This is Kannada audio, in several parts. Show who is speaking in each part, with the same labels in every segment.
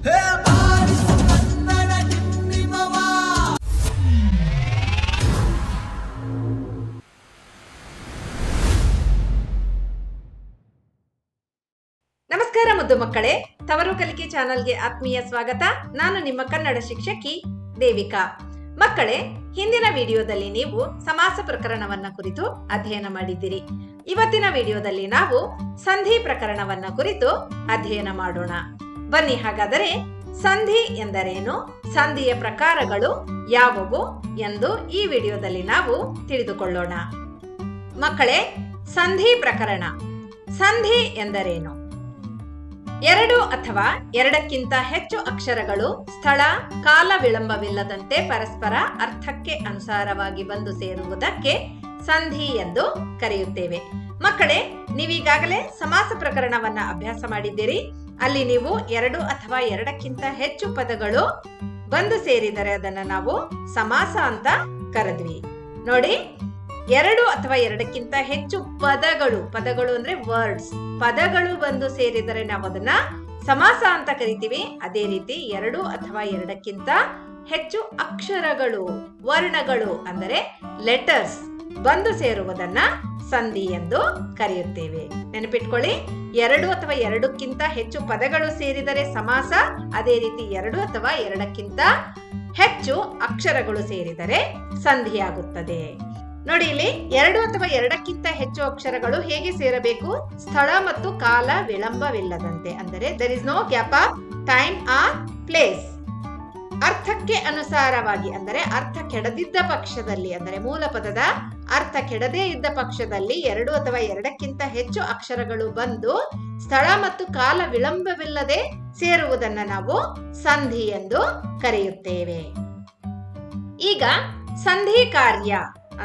Speaker 1: ನಮಸ್ಕಾರ ಮುದ್ದು ಮಕ್ಕಳೇ, ತವರು ಕಲಿಕೆ ಚಾನೆಲ್ಗೆ ಆತ್ಮೀಯ ಸ್ವಾಗತ. ನಾನು ನಿಮ್ಮ ಕನ್ನಡ ಶಿಕ್ಷಕಿ ದೇವಿಕಾ. ಮಕ್ಕಳೇ, ಹಿಂದಿನ ವಿಡಿಯೋದಲ್ಲಿ ನೀವು ಸಮಾಸ ಪ್ರಕರಣವನ್ನ ಕುರಿತು ಅಧ್ಯಯನ ಮಾಡಿದ್ದೀರಿ. ಇವತ್ತಿನ ವಿಡಿಯೋದಲ್ಲಿ ನಾವು ಸಂಧಿ ಪ್ರಕರಣವನ್ನ ಕುರಿತು ಅಧ್ಯಯನ ಮಾಡೋಣ. ಬನ್ನಿ ಹಾಗಾದರೆ ಸಂಧಿ ಎಂದರೇನು, ಸಂಧಿಯ ಪ್ರಕಾರಗಳು ಯಾವುವು ಎಂದು ಈ ವಿಡಿಯೋದಲ್ಲಿ ನಾವು ತಿಳಿದುಕೊಳ್ಳೋಣ. ಮಕ್ಕಳೇ, ಸಂಧಿ ಪ್ರಕರಣ. ಸಂಧಿ ಎಂದರೇನು? ಎರಡು ಅಥವಾ ಎರಡಕ್ಕಿಂತ ಹೆಚ್ಚು ಅಕ್ಷರಗಳು ಸ್ಥಳ ಕಾಲ ವಿಳಂಬವಿಲ್ಲದಂತೆ ಪರಸ್ಪರ ಅರ್ಥಕ್ಕೆ ಅನುಸಾರವಾಗಿ ಬಂದು ಸೇರುವುದಕ್ಕೆ ಸಂಧಿ ಎಂದು ಕರೆಯುತ್ತೇವೆ. ಮಕ್ಕಳೇ, ನೀವೀಗಾಗಲೇ ಸಮಾಸ ಪ್ರಕರಣವನ್ನ ಅಭ್ಯಾಸ ಮಾಡಿದ್ದೀರಿ. ಅಲ್ಲಿ ನೀವು ಎರಡು ಅಥವಾ ಎರಡಕ್ಕಿಂತ ಹೆಚ್ಚು ಪದಗಳು ಬಂದು ಸೇರಿದರೆ ಅದನ್ನ ನಾವು ಸಮಾಸ ಅಂತ ಕರೆದ್ವಿ. ನೋಡಿ, ಎರಡು ಅಥವಾ ಎರಡಕ್ಕಿಂತ ಹೆಚ್ಚು ಪದಗಳು ಅಂದ್ರೆ ವರ್ಡ್ಸ್, ಪದಗಳು ಬಂದು ಸೇರಿದರೆ ನಾವು ಅದನ್ನ ಸಮಾಸ ಅಂತ ಕರಿತೀವಿ. ಅದೇ ರೀತಿ ಎರಡು ಅಥವಾ ಎರಡಕ್ಕಿಂತ ಹೆಚ್ಚು ಅಕ್ಷರಗಳು, ವರ್ಣಗಳು ಅಂದರೆ ಲೆಟರ್ಸ್ ಬಂದು ಸೇರುವುದನ್ನ ಸಂಧಿ ಎಂದು ಕರೆಯುತ್ತೇವೆ. ನೆನಪಿಟ್ಕೊಳ್ಳಿ, ಎರಡು ಅಥವಾ ಎರಡಕ್ಕಿಂತ ಹೆಚ್ಚು ಪದಗಳು ಸೇರಿದರೆ ಸಮಾಸ, ಅದೇ ರೀತಿ ಎರಡು ಅಥವಾ ಎರಡಕ್ಕಿಂತ ಹೆಚ್ಚು ಅಕ್ಷರಗಳು ಸೇರಿದರೆ ಸಂಧಿಯಾಗುತ್ತದೆ. ನೋಡಿ, ಇಲ್ಲಿ ಎರಡು ಅಥವಾ ಎರಡಕ್ಕಿಂತ ಹೆಚ್ಚು ಅಕ್ಷರಗಳು ಹೇಗೆ ಸೇರಬೇಕು? ಸ್ಥಳ ಮತ್ತು ಕಾಲ ವಿಳಂಬವಿಲ್ಲದಂತೆ, ಅಂದರೆ there is no gap of time or place. ಅರ್ಥಕ್ಕೆ ಅನುಸಾರವಾಗಿ, ಅಂದರೆ ಅರ್ಥ ಕೆಡದಿದ್ದ ಪಕ್ಷದಲ್ಲಿ, ಅಂದರೆ ಮೂಲ ಪದದ ಅರ್ಥ ಕೆಡದೇ ಇದ್ದ ಪಕ್ಷದಲ್ಲಿ ಎರಡು ಅಥವಾ ಎರಡಕ್ಕಿಂತ ಹೆಚ್ಚು ಅಕ್ಷರಗಳು ಬಂದು ಸ್ಥಳ ಮತ್ತು ಕಾಲ ವಿಳಂಬವಿಲ್ಲದೆ ಸೇರುವುದನ್ನ ನಾವು ಸಂಧಿ ಎಂದು ಕರೆಯುತ್ತೇವೆ. ಈಗ ಸಂಧಿ ಕಾರ್ಯ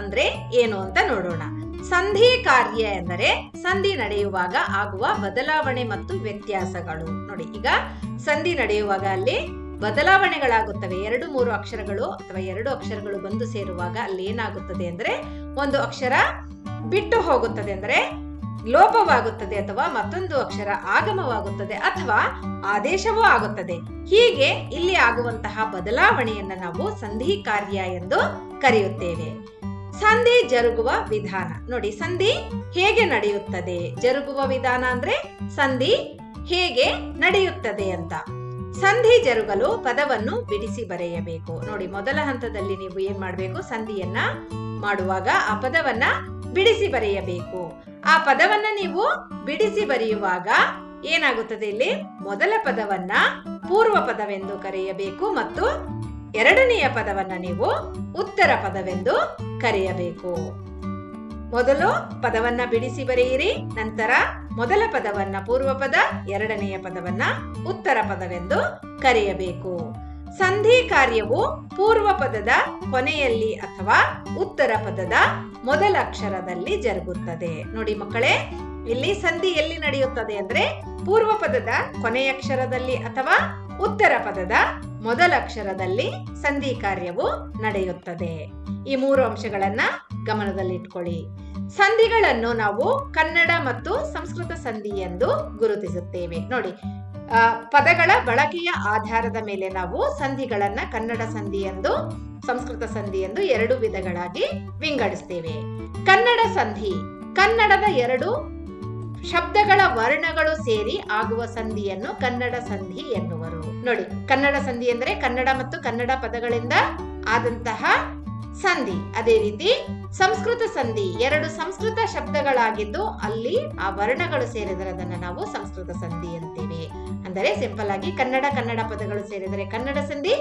Speaker 1: ಅಂದ್ರೆ ಏನು ಅಂತ ನೋಡೋಣ. ಸಂಧಿ ಕಾರ್ಯ ಎಂದರೆ ಸಂಧಿ ನಡೆಯುವಾಗ ಆಗುವ ಬದಲಾವಣೆ ಮತ್ತು ವ್ಯತ್ಯಾಸಗಳು. ನೋಡಿ, ಈಗ ಸಂಧಿ ನಡೆಯುವಾಗ ಅಲ್ಲಿ ಬದಲಾವಣೆಗಳಾಗುತ್ತವೆ. ಎರಡು ಮೂರು ಅಕ್ಷರಗಳು ಅಥವಾ ಎರಡು ಅಕ್ಷರಗಳು ಬಂದು ಸೇರುವಾಗ ಅಲ್ಲಿ ಏನಾಗುತ್ತದೆ ಅಂದ್ರೆ ಒಂದು ಅಕ್ಷರ ಬಿಟ್ಟು ಹೋಗುತ್ತದೆ, ಅಂದ್ರೆ ಲೋಪವಾಗುತ್ತದೆ, ಅಥವಾ ಮತ್ತೊಂದು ಅಕ್ಷರ ಆಗಮವಾಗುತ್ತದೆ, ಅಥವಾ ಆದೇಶವೂ ಆಗುತ್ತದೆ. ಹೀಗೆ ಇಲ್ಲಿ ಆಗುವಂತಹ ಬದಲಾವಣೆಯನ್ನ ನಾವು ಸಂಧಿ ಕಾರ್ಯ ಎಂದು ಕರೆಯುತ್ತೇವೆ. ಸಂಧಿ ಜರುಗುವ ವಿಧಾನ. ನೋಡಿ, ಸಂಧಿ ಹೇಗೆ ನಡೆಯುತ್ತದೆ? ಜರುಗುವ ವಿಧಾನ ಅಂದ್ರೆ ಸಂಧಿ ಹೇಗೆ ನಡೆಯುತ್ತದೆ ಅಂತ. ಸಂಧಿ ಜರುಗಲು ಪದವನ್ನು ಬಿಡಿಸಿ ಬರೆಯಬೇಕು. ನೋಡಿ, ಮೊದಲ ಹಂತದಲ್ಲಿ ನೀವು ಏನ್ ಮಾಡ್ಬೇಕು? ಸಂಧಿಯನ್ನ ಮಾಡುವಾಗ ಆ ಪದವನ್ನ ಬಿಡಿಸಿ ಬರೆಯಬೇಕು. ಆ ಪದವನ್ನ ನೀವು ಬಿಡಿಸಿ ಬರೆಯುವಾಗ ಏನಾಗುತ್ತದೆ? ಇಲ್ಲಿ ಮೊದಲ ಪದವನ್ನ ಪೂರ್ವ ಪದವೆಂದು ಕರೆಯಬೇಕು ಮತ್ತು ಎರಡನೆಯ ಪದವನ್ನ ನೀವು ಉತ್ತರ ಪದವೆಂದು ಕರೆಯಬೇಕು. ಮೊದಲು ಪದವನ್ನ ಬಿಡಿಸಿ ಬರೆಯಿರಿ, ನಂತರ ಮೊದಲ ಪದವನ್ನ ಪೂರ್ವ ಪದ, ಎರಡನೆಯ ಪದವನ್ನ ಉತ್ತರ ಪದವೆಂದು ಕರೆಯಬೇಕು. ಸಂಧಿ ಕಾರ್ಯವು ಪೂರ್ವ ಪದದ ಕೊನೆಯಲ್ಲಿ ಅಥವಾ ಉತ್ತರ ಪದದ ಮೊದಲ ಅಕ್ಷರದಲ್ಲಿ ಜರುಗುತ್ತದೆ. ನೋಡಿ ಮಕ್ಕಳೇ, ಇಲ್ಲಿ ಸಂಧಿ ಎಲ್ಲಿ ನಡೆಯುತ್ತದೆ ಅಂದ್ರೆ ಪೂರ್ವ ಪದದ ಕೊನೆಯ ಅಕ್ಷರದಲ್ಲಿ ಅಥವಾ ಉತ್ತರ ಪದದ ಮೊದಲ ಅಕ್ಷರದಲ್ಲಿ ಸಂಧಿ ಕಾರ್ಯವು ನಡೆಯುತ್ತದೆ. ಈ ಮೂರು ಅಂಶಗಳನ್ನ ಗಮನದಲ್ಲಿಟ್ಕೊಳ್ಳಿ. ಸಂಧಿಗಳನ್ನು ನಾವು ಕನ್ನಡ ಮತ್ತು ಸಂಸ್ಕೃತ ಸಂಧಿ ಎಂದು ಗುರುತಿಸುತ್ತೇವೆ. ನೋಡಿ, ಪದಗಳ ಬಳಕೆಯ ಆಧಾರದ ಮೇಲೆ ನಾವು ಸಂಧಿಗಳನ್ನ ಕನ್ನಡ ಸಂಧಿ ಎಂದು ಸಂಸ್ಕೃತ ಸಂಧಿ ಎಂದು ಎರಡು ವಿಧಗಳಾಗಿ ವಿಂಗಡಿಸ್ತೇವೆ. ಕನ್ನಡ ಸಂಧಿ, ಕನ್ನಡದ ಎರಡು ಶಬ್ದಗಳ ವರ್ಣಗಳು ಸೇರಿ ಆಗುವ ಸಂಧಿಯನ್ನು ಕನ್ನಡ ಸಂಧಿ ಎನ್ನುವರು. ನೋಡಿ, ಕನ್ನಡ ಸಂಧಿ ಅಂದ್ರೆ ಕನ್ನಡ ಮತ್ತು ಕನ್ನಡ ಪದಗಳಿಂದ ಆದಂತಹ ಸಂಧಿ. ಅದೇ ರೀತಿ ಸಂಸ್ಕೃತ ಸಂಧಿ ಎರಡು ಸಂಸ್ಕೃತ ಶಬ್ದಗಳಾಗಿದ್ದು ಅಲ್ಲಿ ಆ ವರ್ಣಗಳು ಸೇರಿದರೆ ಅದನ್ನ ನಾವು ಸಂಸ್ಕೃತ ಸಂಧಿ ಅಂತೇವೆ. ಅಂದರೆ ಸಿಂಪಲ್ ಆಗಿ ಕನ್ನಡ ಪದಗಳು ಸೇರಿದರೆ ಕನ್ನಡ ಸಂಧಿ,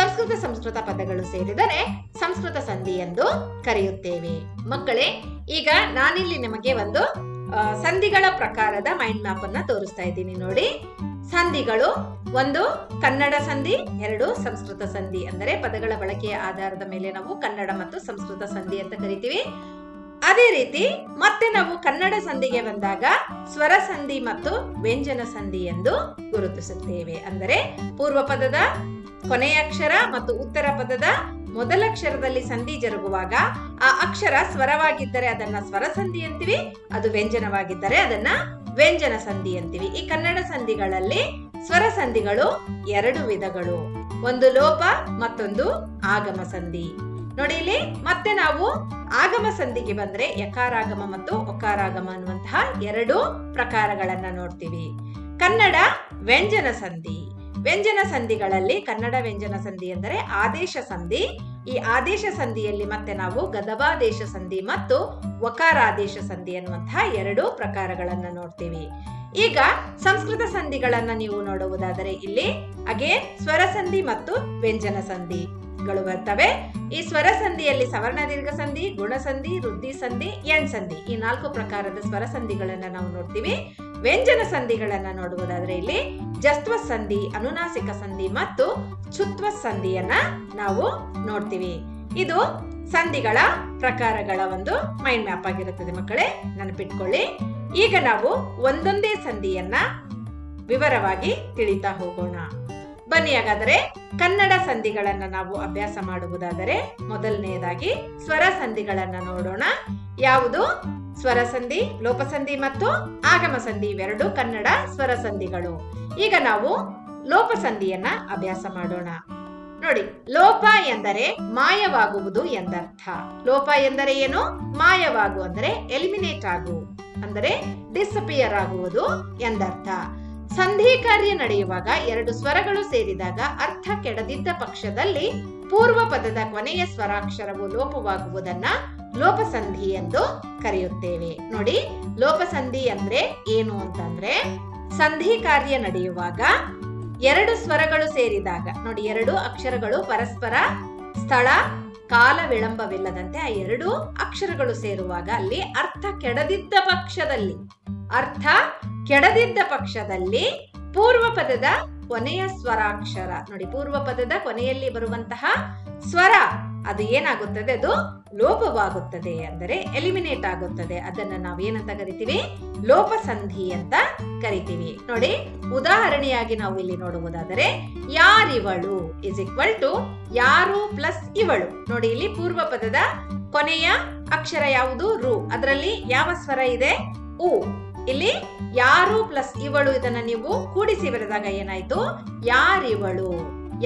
Speaker 1: ಸಂಸ್ಕೃತ ಪದಗಳು ಸೇರಿದರೆ ಸಂಸ್ಕೃತ ಸಂಧಿ ಎಂದು ಕರೆಯುತ್ತೇವೆ. ಮಕ್ಕಳೇ, ಈಗ ನಾನಿಲ್ಲಿ ನಿಮಗೆ ಒಂದು ಸಂಧಿಗಳ ಪ್ರಕಾರದ ಮೈಂಡ್ ಮ್ಯಾಪ್ ಅನ್ನ ತೋರಿಸ್ತಾ ಇದ್ದೀನಿ. ನೋಡಿ, ಸಂಧಿಗಳು: ಒಂದು ಕನ್ನಡ ಸಂಧಿ, ಎರಡು ಸಂಸ್ಕೃತ ಸಂಧಿ. ಅಂದರೆ ಪದಗಳ ಬಳಕೆಯ ಆಧಾರದ ಮೇಲೆ ನಾವು ಕನ್ನಡ ಮತ್ತು ಸಂಸ್ಕೃತ ಸಂಧಿ ಅಂತ ಕರಿತೀವಿ. ಅದೇ ರೀತಿ ಮತ್ತೆ ನಾವು ಕನ್ನಡ ಸಂಧಿಗೆ ಬಂದಾಗ ಸ್ವರ ಸಂಧಿ ಮತ್ತು ವ್ಯಂಜನ ಸಂಧಿ ಎಂದು ಗುರುತಿಸುತ್ತೇವೆ. ಅಂದರೆ ಪೂರ್ವ ಪದದ ಕೊನೆಯ ಅಕ್ಷರ ಮತ್ತು ಉತ್ತರ ಪದದ ಮೊದಲ ಅಕ್ಷರದಲ್ಲಿ ಸಂಧಿ ಜರುಗುವಾಗ ಆ ಅಕ್ಷರ ಸ್ವರವಾಗಿದ್ದರೆ ಅದನ್ನ ಸ್ವರ ಸಂಧಿ ಅಂತೀವಿ, ಅದು ವ್ಯಂಜನವಾಗಿದ್ದರೆ ಅದನ್ನ ವ್ಯಂಜನ ಸಂಧಿ ಅಂತೀವಿ. ಈ ಕನ್ನಡ ಸಂಧಿಗಳಲ್ಲಿ ಸ್ವರ ಸಂಧಿಗಳು 2 ವಿಧಗಳು, ಒಂದು ಲೋಪ ಮತ್ತೊಂದು ಆಗಮ ಸಂಧಿ. ನೋಡಿ ಇಲ್ಲಿ ಮತ್ತೆ ನಾವು ಆಗಮ ಸಂಧಿಗೆ ಬಂದ್ರೆ ಯಕಾರಾಗಮ ಮತ್ತು ಒಕಾರಾಗಮ ಅನ್ನುವಂತಹ 2 ಪ್ರಕಾರಗಳನ್ನ ನೋಡ್ತೀವಿ. ಕನ್ನಡ ವ್ಯಂಜನ ಸಂಧಿ. ವ್ಯಂಜನ ಸಂಧಿಗಳಲ್ಲಿ ಕನ್ನಡ ವ್ಯಂಜನ ಸಂಧಿ ಎಂದರೆ ಆದೇಶ ಸಂಧಿ. ಈ ಆದೇಶ ಸಂಧಿಯಲ್ಲಿ ಮತ್ತೆ ನಾವು ಗದಭಾದೇಶ ಸಂಧಿ ಮತ್ತು ವಕಾರಾದೇಶ ಸಂಧಿ ಅನ್ನುವಂತಹ 2 ಪ್ರಕಾರಗಳನ್ನ ನೋಡ್ತೀವಿ. ಈಗ ಸಂಸ್ಕೃತ ಸಂಧಿಗಳನ್ನ ನೀವು ನೋಡುವುದಾದರೆ ಇಲ್ಲಿ ಅಗೇನ್ ಸ್ವರ ಸಂಧಿ ಮತ್ತು ವ್ಯಂಜನ ಸಂಧಿಗಳು ಬರ್ತವೆ. ಈ ಸ್ವರ ಸಂಧಿಯಲ್ಲಿ ಸವರ್ಣ ದೀರ್ಘ ಸಂಧಿ, ಗುಣಸಂಧಿ, ವೃದ್ಧಿ ಸಂಧಿ, ಎಣ್ ಸಂಧಿ, ಈ 4 ಪ್ರಕಾರದ ಸ್ವರ ಸಂಧಿಗಳನ್ನ ನಾವು ನೋಡ್ತೀವಿ. ವ್ಯಂಜನ ಸಂಧಿಗಳನ್ನ ನೋಡುವುದಾದ್ರೆ ಇಲ್ಲಿ ಜಸ್ತ್ವ ಸಂಧಿ, ಅನುನಾಸಿಕ ಸಂಧಿ ಮತ್ತು ಛುತ್ವ ಸಂಧಿಯನ್ನ ನಾವು ನೋಡ್ತೀವಿ. ಇದು ಸಂಧಿಗಳ ಪ್ರಕಾರಗಳ ಒಂದು ಮೈಂಡ್ ಮ್ಯಾಪ್ ಆಗಿರುತ್ತದೆ ಮಕ್ಕಳೇ, ನೆನಪಿಟ್ಕೊಳ್ಳಿ. ಈಗ ನಾವು ಒಂದೊಂದೇ ಸಂಧಿಯನ್ನ ವಿವರವಾಗಿ ತಿಳಿತಾ ಹೋಗೋಣ. ಬನ್ನಿ ಹಾಗಾದರೆ ಕನ್ನಡ ಸಂಧಿಗಳನ್ನ ನಾವು ಅಭ್ಯಾಸ ಮಾಡುವುದಾದರೆ ಮೊದಲನೆಯದಾಗಿ ಸ್ವರ ಸಂಧಿಗಳನ್ನ ನೋಡೋಣ. ಯಾವುದು? ಸ್ವರ ಸಂಧಿ, ಲೋಪಸಂಧಿ ಮತ್ತು ಆಗಮ ಸಂಧಿ ಇವೆರಡು ಕನ್ನಡ ಸ್ವರ ಸಂಧಿಗಳು. ಈಗ ನಾವು ಲೋಪಸಂಧಿಯನ್ನ ಅಭ್ಯಾಸ ಮಾಡೋಣ. ನೋಡಿ, ಲೋಪ ಎಂದರೆ ಮಾಯವಾಗುವುದು ಎಂದರ್ಥ. ಲೋಪ ಎಂದರೆ ಏನು? ಮಾಯವಾಗು ಅಂದರೆ ಎಲಿಮಿನೇಟ್ ಆಗು ಅಂದರೆ ಡಿಸಪಿಯರ್ ಆಗುವುದು ಎಂದರ್ಥ. ಸಂಧಿ ಕಾರ್ಯ ನಡೆಯುವಾಗ 2 ಸ್ವರಗಳು ಸೇರಿದಾಗ ಅರ್ಥ ಕೆಡದಿದ್ದ ಪಕ್ಷದಲ್ಲಿ ಪೂರ್ವ ಪದದ ಕೊನೆಯ ಸ್ವರಾಕ್ಷರವು ಲೋಪವಾಗುವುದನ್ನ ಲೋಪಸಂಧಿ ಎಂದು ಕರೆಯುತ್ತೇವೆ. ನೋಡಿ, ಲೋಪಸಂಧಿ ಅಂದ್ರೆ ಏನು ಅಂತಂದ್ರೆ ಸಂಧಿ ಕಾರ್ಯ ನಡೆಯುವಾಗ 2 ಸ್ವರಗಳು ಸೇರಿದಾಗ, ನೋಡಿ 2 ಅಕ್ಷರಗಳು ಪರಸ್ಪರ ಸ್ಥಳ ಕಾಲ ವಿಳಂಬವಿಲ್ಲದಂತೆ ಆ 2 ಅಕ್ಷರಗಳು ಸೇರುವಾಗ ಅಲ್ಲಿ ಅರ್ಥ ಕೆಡದಿದ್ದ ಪಕ್ಷದಲ್ಲಿ ಪೂರ್ವ ಪದದ ಕೊನೆಯ ಸ್ವರಾಕ್ಷರ, ನೋಡಿ ಪೂರ್ವ ಪದದ ಕೊನೆಯಲ್ಲಿ ಬರುವಂತಹ ಸ್ವರ ಅದು ಏನಾಗುತ್ತದೆ? ಅದು ಲೋಪವಾಗುತ್ತದೆ, ಅಂದರೆ ಎಲಿಮಿನೇಟ್ ಆಗುತ್ತದೆ. ಅದನ್ನ ನಾವು ಏನಂತ ಕರಿತೀವಿ? ಲೋಪಸಂಧಿ ಅಂತ ಕರಿತೀವಿ. ನೋಡಿ, ಉದಾಹರಣೆಯಾಗಿ ನಾವು ಇಲ್ಲಿ ನೋಡುವುದಾದರೆ ಯಾರಿವಳು ಇಸ್ ಈಕ್ವಲ್ ಟು ಯಾರು ಪ್ಲಸ್ ಇವಳು. ನೋಡಿ, ಇಲ್ಲಿ ಪೂರ್ವ ಪದದ ಕೊನೆಯ ಅಕ್ಷರ ಯಾವುದು? ರು. ಅದರಲ್ಲಿ ಯಾವ ಸ್ವರ ಇದೆ? ಉ. ಇಲ್ಲಿ ಯಾರು ಪ್ಲಸ್ ಇವಳು, ಇದನ್ನ ನೀವು ಕೂಡಿಸಿ ಬರೆದಾಗ ಏನಾಯ್ತು? ಯಾರಿವಳು.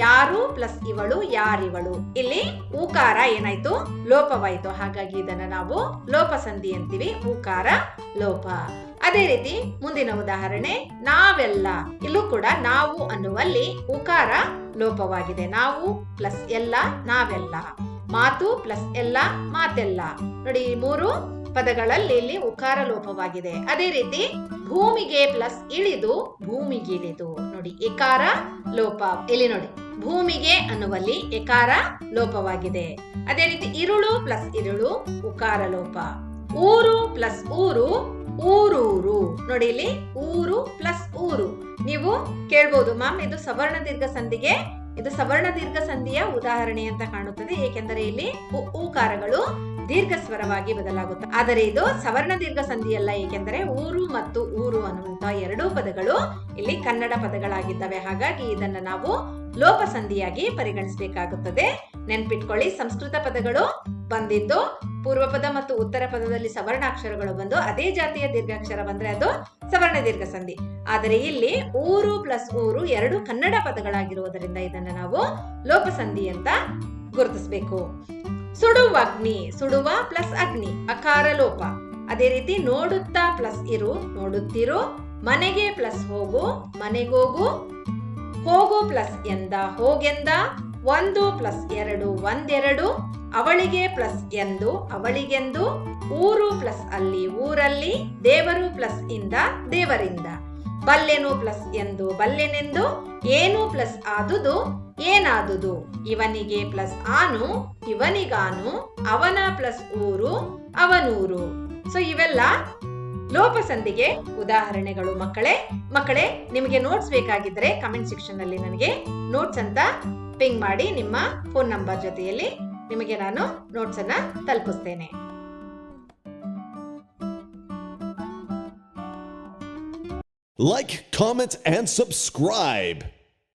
Speaker 1: ಯಾರು ಪ್ಲಸ್ ಇವಳು ಯಾರಿವಳು. ಇಲ್ಲಿ ಊಕಾರ ಏನಾಯ್ತು? ಲೋಪವಾಯಿತು. ಹಾಗಾಗಿ ಇದನ್ನ ನಾವು ಲೋಪಸಂಧಿ ಅಂತೀವಿ, ಊಕಾರ ಲೋಪ. ಅದೇ ರೀತಿ ಮುಂದಿನ ಉದಾಹರಣೆ ನಾವೆಲ್ಲ. ಇಲ್ಲೂ ಕೂಡ ನಾವು ಅನ್ನುವಲ್ಲಿ ಉಕಾರ ಲೋಪವಾಗಿದೆ. ನಾವು ಪ್ಲಸ್ ಎಲ್ಲ ನಾವೆಲ್ಲ. ಮಾತು ಪ್ಲಸ್ ಎಲ್ಲ ಮಾತೆಲ್ಲ. ನೋಡಿ, ಈ 3 ಪದಗಳಲ್ಲಿ ಇಲ್ಲಿ ಉಕಾರ ಲೋಪವಾಗಿದೆ. ಅದೇ ರೀತಿ ಭೂಮಿಗೆ ಪ್ಲಸ್ ಇಳಿದು ಭೂಮಿಗಿಳಿದು. ನೋಡಿ, ಎಕಾರ ಲೋಪ. ಇಲ್ಲಿ ನೋಡಿ, ಭೂಮಿಗೆ ಅನ್ನುವಲ್ಲಿ ಎಕಾರ ಲೋಪವಾಗಿದೆ. ಅದೇ ರೀತಿ ಇರುಳು ಪ್ಲಸ್ ಇರುಳು ಉಕಾರ ಲೋಪ. ಊರು ಪ್ಲಸ್ ಊರು ಊರೂರು. ನೋಡಿ, ಇಲ್ಲಿ ಊರು ಪ್ಲಸ್ ಊರು. ನೀವು ಕೇಳ್ಬೋದು, ಮ್ಯಾಮ್ ಇದು ಸವರ್ಣ ದೀರ್ಘ ಸಂಧಿಗೆ, ಇದು ಸವರ್ಣ ದೀರ್ಘ ಸಂಧಿಯ ಉದಾಹರಣೆ ಅಂತ ಕಾಣುತ್ತದೆ, ಏಕೆಂದರೆ ಇಲ್ಲಿ ಊಕಾರಗಳು ದೀರ್ಘ ಸ್ವರವಾಗಿ ಬದಲಾಗುತ್ತದೆ. ಆದರೆ ಇದು ಸವರ್ಣ ದೀರ್ಘ ಸಂಧಿಯಲ್ಲ, ಏಕೆಂದರೆ ಊರು ಮತ್ತು ಊರು ಅನ್ನುವಂತಹ 2 ಪದಗಳು ಇಲ್ಲಿ ಕನ್ನಡ ಪದಗಳಾಗಿದ್ದಾವೆ. ಹಾಗಾಗಿ ಇದನ್ನ ನಾವು ಲೋಪ ಸಂಧಿಯಾಗಿ ಪರಿಗಣಿಸಬೇಕಾಗುತ್ತದೆ. ನೆನ್ಪಿಟ್ಕೊಳ್ಳಿ, ಸಂಸ್ಕೃತ ಪದಗಳು ಬಂದಿದ್ದು ಪೂರ್ವ ಪದ ಮತ್ತು ಉತ್ತರ ಪದದಲ್ಲಿ ಸವರ್ಣಾಕ್ಷರಗಳು ಬಂದು ಅದೇ ಜಾತಿಯ ದೀರ್ಘಾಕ್ಷರ ಬಂದ್ರೆ ಅದು ಸವರ್ಣ ದೀರ್ಘ ಸಂಧಿ. ಆದರೆ ಇಲ್ಲಿ ಊರು ಪ್ಲಸ್ ಊರು 2 ಕನ್ನಡ ಪದಗಳಾಗಿರುವುದರಿಂದ ಇದನ್ನ ನಾವು ಲೋಪಸಂಧಿ ಅಂತ ಗುರುತಿಸಬೇಕು. ಸುಡುವ ಅಗ್ನಿ, ಸುಡುವ ಪ್ಲಸ್ ಅಗ್ನಿ ಅಕಾರ ಲೋಪ. ಅದೇ ರೀತಿ ನೋಡುತ್ತಾ ಪ್ಲಸ್ ಇರು ನೋಡುತ್ತಿರು. ಮನೆಗೆ ಪ್ಲಸ್ ಹೋಗು ಮನೆಗೋಗು. ಹೋಗು ಪ್ಲಸ್ ಎಂದ ಹೋಗೆಂದ. 1 ಪ್ಲಸ್ 2 ಒಂದೆರಡು. ಅವಳಿಗೆ ಪ್ಲಸ್ ಎಂದು ಅವಳಿಗೆಂದು. ಊರು ಪ್ಲಸ್ ಅಲ್ಲಿ ಊರಲ್ಲಿ. ದೇವರು ಪ್ಲಸ್ ಇಂದ ದೇವರಿಂದ. ಬಲ್ಲೆನು ಪ್ಲಸ್ ಎಂದು ಬಲ್ಲೆನೆಂದು. ಏನು ಪ್ಲಸ್ ಆದುದು ಏನಾದುದು. ಇವನಿಗೆ ಪ್ಲಸ್ ಆನು ಇವನಿಗಾನು. ಅವನ ಪ್ಲಸ್ ಊರು ಅವನೂರು. ಸೊ ಇವೆಲ್ಲ ಲೋಪಸಂಧಿಗೆ ಉದಾಹರಣೆಗಳು. ಮಕ್ಕಳೇ ನಿಮಗೆ ನೋಟ್ಸ್ ಬೇಕಾಗಿದ್ರೆ ಕಮೆಂಟ್ ಸೆಕ್ಷನ್ ಅಲ್ಲಿ ನನಗೆ ನೋಟ್ಸ್ ಅಂತ ಪಿಂಗ್ ಮಾಡಿ. ನಿಮ್ಮ ಫೋನ್ ನಂಬರ್ ಜೊತೆಯಲ್ಲಿ ನಿಮಗೆ ನಾನು ನೋಟ್ಸ್ ಅನ್ನ ತಲುಪಿಸ್ತೇನೆ.
Speaker 2: Like, comment, and subscribe.